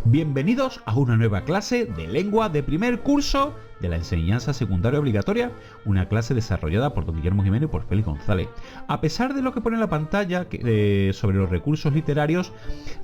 Bienvenidos a una nueva clase de lengua de primer curso de la enseñanza secundaria obligatoria, una clase desarrollada por don Guillermo Jimeno y por Félix González. A pesar de lo que pone en la pantalla sobre los recursos literarios,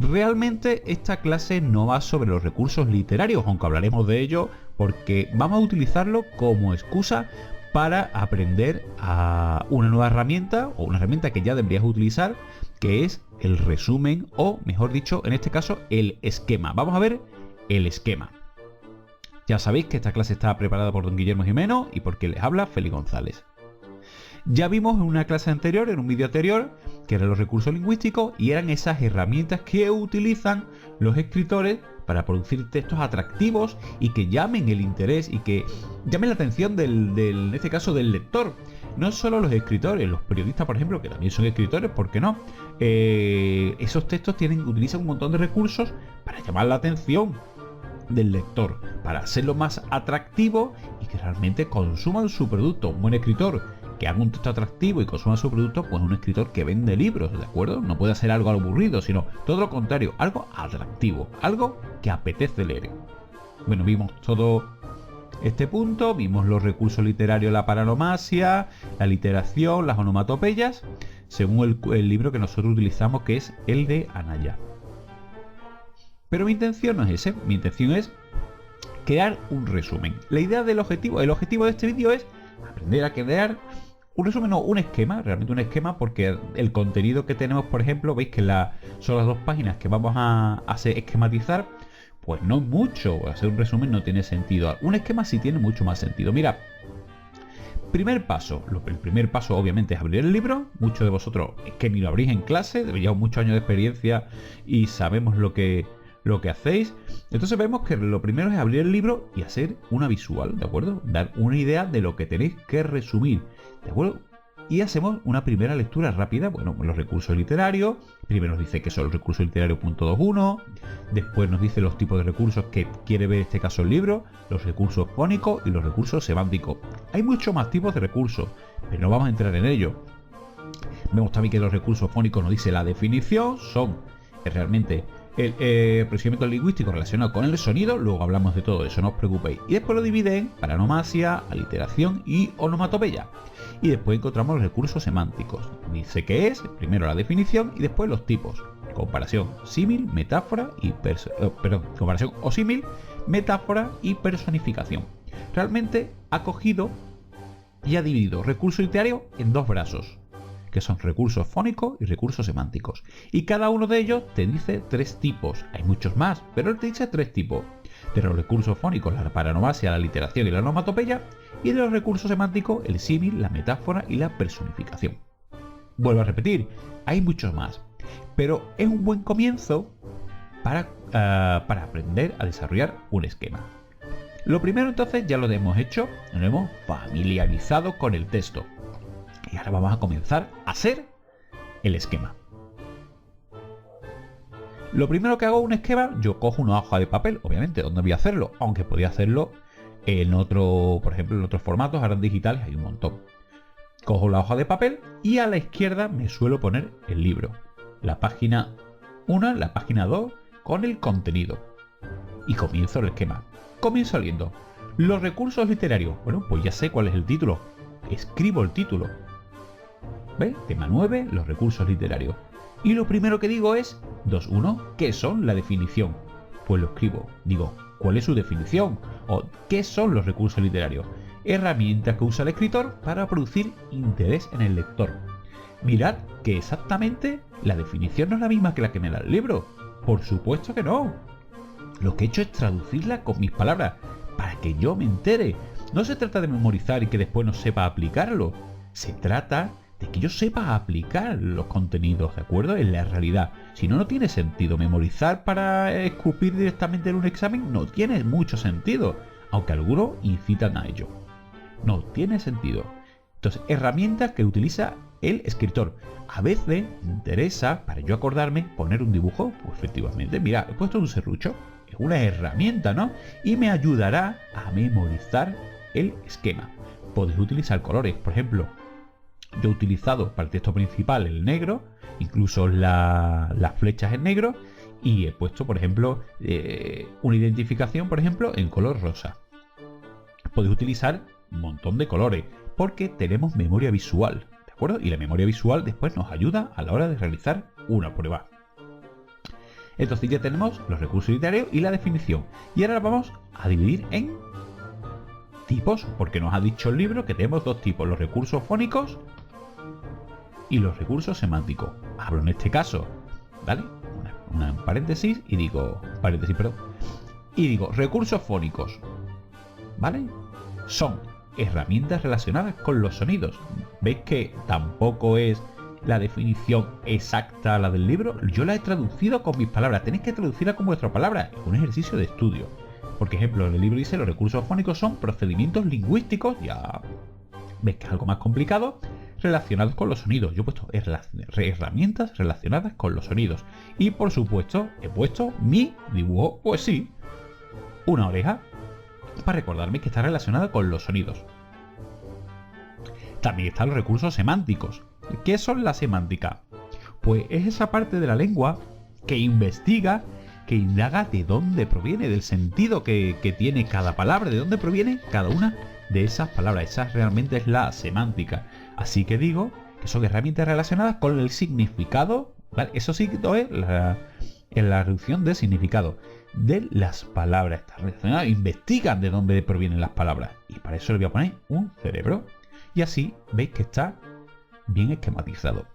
realmente esta clase no va sobre los recursos literarios, aunque hablaremos de ello porque vamos a utilizarlo como excusa para aprender a una nueva herramienta, o una herramienta que ya deberías utilizar, que es el resumen, o mejor dicho, en este caso, el esquema. Vamos a ver el esquema. Ya sabéis que esta clase está preparada por don Guillermo Jimeno y por quien les habla, Félix González. Ya vimos en una clase anterior, en un vídeo anterior, que eran los recursos lingüísticos y eran esas herramientas que utilizan los escritores para producir textos atractivos y que llamen el interés y que llamen la atención en este caso del lector. No solo los escritores, los periodistas, por ejemplo, que también son escritores, ¿por qué no? Esos textos utilizan un montón de recursos para llamar la atención del lector, para hacerlo más atractivo y que realmente consuman su producto. Un buen escritor que haga un texto atractivo y consuma su producto, pues un escritor que vende libros, ¿de acuerdo? No puede hacer algo aburrido, sino todo lo contrario, algo atractivo, algo que apetece leer. Bueno, vimos todo este punto, vimos los recursos literarios, la paronomasia, la literación, las onomatopeyas, según el libro que nosotros utilizamos, que es el de Anaya. Pero mi intención no es ese, mi intención es crear un resumen. La idea del objetivo, el objetivo de este vídeo es aprender a crear un resumen, no, un esquema, realmente un esquema, porque el contenido que tenemos, por ejemplo, veis que son las dos páginas que vamos a esquematizar, pues no mucho, hacer un resumen no tiene sentido. Un esquema sí tiene mucho más sentido. Mira, primer paso, el primer paso obviamente es abrir el libro. Muchos de vosotros es que ni lo abrís en clase, llevamos muchos años de experiencia y sabemos lo que hacéis. Entonces vemos que lo primero es abrir el libro y hacer una visual, ¿de acuerdo? Dar una idea de lo que tenéis que resumir, ¿de acuerdo? Y hacemos una primera lectura rápida. Bueno, los recursos literarios, primero nos dice que son los recursos literarios .21, después nos dice los tipos de recursos que quiere ver en este caso el libro, los recursos fónicos y los recursos semánticos. Hay muchos más tipos de recursos, pero no vamos a entrar en ello. Vemos también que los recursos fónicos nos dice la definición, son realmente el procedimiento lingüístico relacionado con el sonido, luego hablamos de todo eso, no os preocupéis. Y después lo divide en paronomasia, aliteración y onomatopeya. Y después encontramos los recursos semánticos. Dice que es primero la definición y después los tipos. Comparación, símil, metáfora y comparación o símil, metáfora y personificación. Realmente ha cogido y ha dividido recurso literario en dos brazos, que son recursos fónicos y recursos semánticos. Y cada uno de ellos te dice tres tipos. Hay muchos más, pero él te dice tres tipos. De los recursos fónicos, la paronomasia, la literación y la onomatopeya. Y de los recursos semánticos, el símil, la metáfora y la personificación. Vuelvo a repetir, hay muchos más. Pero es un buen comienzo para aprender a desarrollar un esquema. Lo primero entonces ya lo hemos hecho, nos hemos familiarizado con el texto. Y ahora vamos a comenzar a hacer el esquema. Lo primero que hago un esquema, yo cojo una hoja de papel, obviamente, ¿dónde voy a hacerlo? Aunque podría hacerlo en otro, por ejemplo, en otros formatos, ahora en digitales hay un montón. Cojo la hoja de papel y a la izquierda me suelo poner el libro. La página 1, la página 2, con el contenido. Y comienzo el esquema. Comienzo leyendo. Los recursos literarios. Bueno, pues ya sé cuál es el título. Escribo el título. ¿Ves? Tema 9, los recursos literarios. Y lo primero que digo es 2.1, ¿qué son la definición? Pues lo escribo. Digo, ¿cuál es su definición? O ¿qué son los recursos literarios? Herramientas que usa el escritor para producir interés en el lector. Mirad que exactamente la definición no es la misma que la que me da el libro. Por supuesto que no. Lo que he hecho es traducirla con mis palabras para que yo me entere. No se trata de memorizar y que después no sepa aplicarlo. Se trata de que yo sepa aplicar los contenidos, ¿de acuerdo? En la realidad. Si no, no tiene sentido. Memorizar para escupir directamente en un examen no tiene mucho sentido, aunque algunos incitan a ello. No tiene sentido. Entonces, herramientas que utiliza el escritor. A veces me interesa, para yo acordarme, poner un dibujo. Pues efectivamente, mira, he puesto un serrucho. Es una herramienta, ¿no? Y me ayudará a memorizar el esquema. Podéis utilizar colores, por ejemplo. Yo he utilizado para el texto principal el negro, incluso las flechas en negro, y he puesto, por ejemplo, una identificación, por ejemplo, en color rosa. Podéis utilizar un montón de colores porque tenemos memoria visual, ¿de acuerdo? Y la memoria visual después nos ayuda a la hora de realizar una prueba. Entonces ya tenemos los recursos literarios y la definición. Y ahora vamos a dividir en tipos, porque nos ha dicho el libro que tenemos dos tipos, los recursos fónicos y los recursos semánticos. Hablo en este caso, ¿vale? Una paréntesis y digo, recursos fónicos, ¿vale? Son herramientas relacionadas con los sonidos. ¿Veis que tampoco es la definición exacta a la del libro? Yo la he traducido con mis palabras. Tenéis que traducirla con vuestras palabras. Es un ejercicio de estudio. Por ejemplo, en el libro dice los recursos fónicos son procedimientos lingüísticos, ya ves que es algo más complicado, relacionados con los sonidos. Yo he puesto herramientas relacionadas con los sonidos. Y por supuesto, he puesto mi dibujo, pues sí, una oreja, para recordarme que está relacionada con los sonidos. También están los recursos semánticos. ¿Qué son la semántica? Pues es esa parte de la lengua que investiga, que indaga de dónde proviene, del sentido que tiene cada palabra, de dónde proviene cada una de esas palabras. Esa realmente es la semántica. Así que digo que son herramientas relacionadas con el significado, ¿vale? Eso sí es en la reducción de significado de las palabras. Está relacionado, investigan de dónde provienen las palabras. Y para eso le voy a poner un cerebro. Y así veis que está bien esquematizado.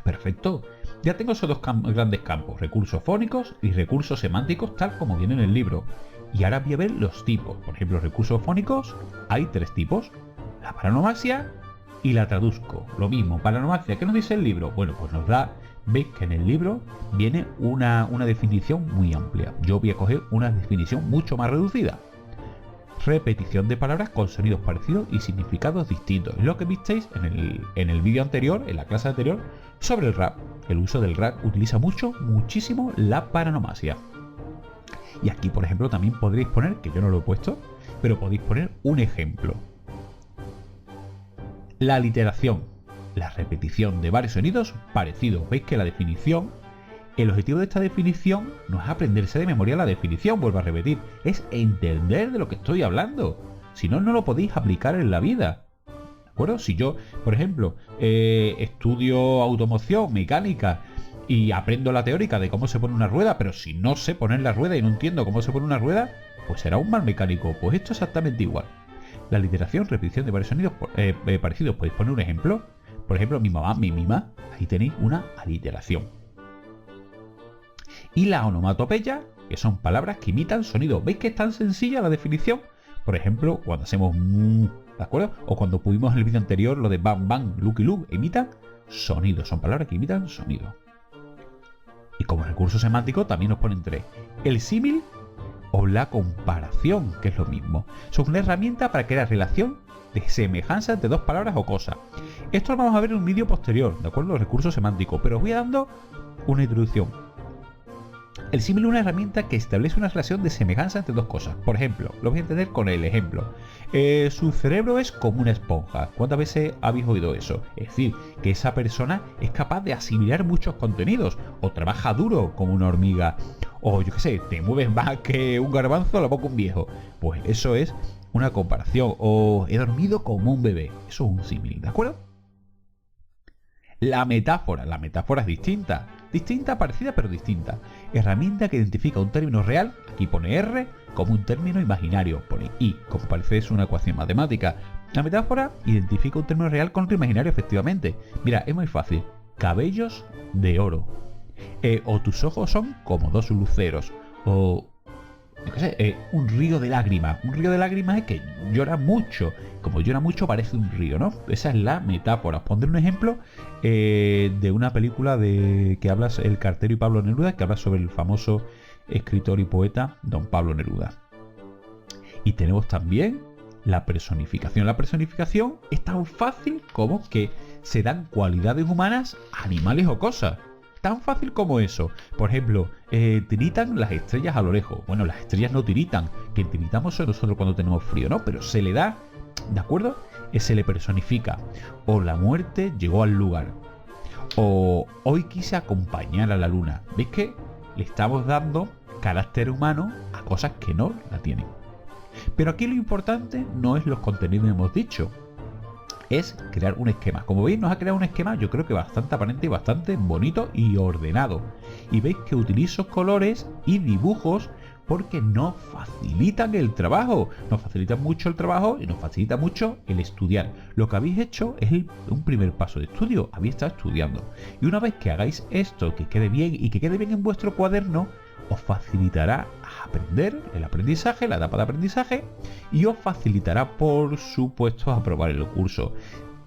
Perfecto. Ya tengo esos dos grandes campos, recursos fónicos y recursos semánticos, tal como viene en el libro. Y ahora voy a ver los tipos. Por ejemplo, recursos fónicos, hay tres tipos. La paronomasia y la traduzco. Lo mismo, paronomasia, ¿qué nos dice el libro? Bueno, pues nos da, veis que en el libro viene una definición muy amplia. Yo voy a coger una definición mucho más reducida. Repetición de palabras con sonidos parecidos y significados distintos. Es lo que visteis en el vídeo anterior, en la clase anterior, sobre el rap. El uso del rap utiliza muchísimo la paronomasia. Y aquí, por ejemplo, también podréis poner, que yo no lo he puesto, pero podéis poner un ejemplo. La aliteración, la repetición de varios sonidos parecidos. Veis que la definición, el objetivo de esta definición no es aprenderse de memoria la definición, vuelvo a repetir, es entender de lo que estoy hablando. Si no, no lo podéis aplicar en la vida. ¿De acuerdo? Si yo, por ejemplo, estudio automoción, mecánica y aprendo la teórica de cómo se pone una rueda, pero si no sé poner la rueda y no entiendo cómo se pone una rueda, pues será un mal mecánico. Pues esto es exactamente igual. La aliteración, repetición de varios sonidos parecidos. Podéis poner un ejemplo. Por ejemplo, mi mamá, mi mima. Ahí tenéis una aliteración. Y la onomatopeya, que son palabras que imitan sonidos. ¿Veis que es tan sencilla la definición? Por ejemplo, cuando hacemos ¿de acuerdo? O cuando pudimos en el vídeo anterior lo de bam, bam, lucky look, imitan sonidos. Son palabras que imitan sonidos. Y como recurso semántico también nos ponen tres. El símil o la comparación, que es lo mismo. Son una herramienta para crear relación de semejanza entre dos palabras o cosas. Esto lo vamos a ver en un vídeo posterior, ¿de acuerdo? Los recursos semánticos. Pero os voy dando una introducción. El símil es una herramienta que establece una relación de semejanza entre dos cosas. Por ejemplo, lo voy a entender con el ejemplo. Su cerebro es como una esponja. ¿Cuántas veces habéis oído eso? Es decir, que esa persona es capaz de asimilar muchos contenidos. O trabaja duro como una hormiga. O yo qué sé, te mueves más que un garbanzo a la boca un viejo. Pues eso es una comparación. O he dormido como un bebé. Eso es un símil, ¿de acuerdo? La metáfora es distinta. Distinta, parecida, pero distinta. Herramienta que identifica un término real, aquí pone R, como un término imaginario, pone I, como parece es una ecuación matemática. La metáfora identifica un término real con otro imaginario, efectivamente. Mira, es muy fácil. Cabellos de oro. O tus ojos son como dos luceros. O yo qué sé, un río de lágrimas. Un río de lágrimas es que llora mucho. Como llora mucho parece un río, ¿no? Esa es la metáfora. Os pondré un ejemplo de una película que habla El cartero y Pablo Neruda, que habla sobre el famoso escritor y poeta don Pablo Neruda. Y tenemos también la personificación. La personificación es tan fácil como que se dan cualidades humanas a animales o cosas. Tan fácil como eso. Por ejemplo, tiritan las estrellas a lo lejos. Bueno, las estrellas no tiritan. Quien tiritamos somos nosotros cuando tenemos frío, ¿no? Pero se le da, ¿de acuerdo? Se le personifica. O la muerte llegó al lugar. O hoy quise acompañar a la luna. ¿Veis que le estamos dando carácter humano a cosas que no la tienen. Pero aquí lo importante no es los contenidos que hemos dicho, es crear un esquema. Como veis, nos ha creado un esquema, yo creo que bastante aparente y bastante bonito y ordenado. Y veis que utilizo colores y dibujos porque nos facilitan el trabajo. Nos facilitan mucho el trabajo y nos facilita mucho el estudiar. Lo que habéis hecho es un primer paso de estudio. Habéis estado estudiando. Y una vez que hagáis esto, que quede bien y que quede bien en vuestro cuaderno, os facilitará aprender, el aprendizaje, la etapa de aprendizaje, y os facilitará, por supuesto, aprobar el curso.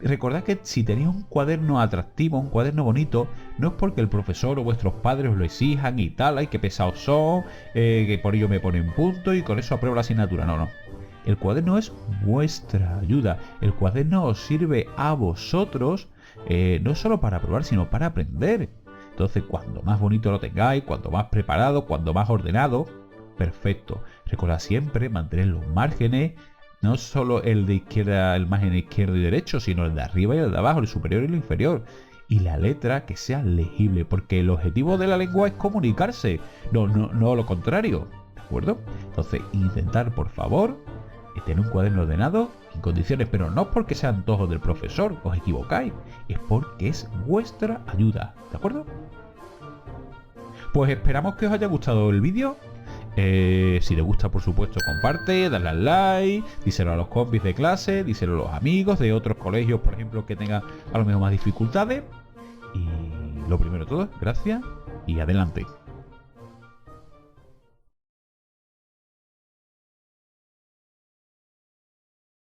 Recordad que si tenéis un cuaderno atractivo, un cuaderno bonito, no es porque el profesor o vuestros padres os lo exijan y tal, ay, qué pesados son, que por ello me ponen punto y con eso apruebo la asignatura. No, no. El cuaderno es vuestra ayuda. El cuaderno os sirve a vosotros, no solo para aprobar, sino para aprender. Entonces, cuando más bonito lo tengáis, cuanto más preparado, cuanto más ordenado, perfecto. Recordad siempre mantener los márgenes, no solo el de izquierda, el margen izquierdo y derecho, sino el de arriba y el de abajo, el superior y el inferior. Y la letra que sea legible, porque el objetivo de la lengua es comunicarse, no lo contrario, ¿de acuerdo? Entonces, intentar, por favor, tener un cuaderno ordenado en condiciones, pero no porque sean antojos del profesor, os equivocáis, es porque es vuestra ayuda, ¿de acuerdo? Pues esperamos que os haya gustado el vídeo. Si te gusta, por supuesto, comparte, dale al like, díselo a los compis de clase, díselo a los amigos de otros colegios, por ejemplo, que tengan a lo mejor más dificultades. Y lo primero de todo, gracias y adelante.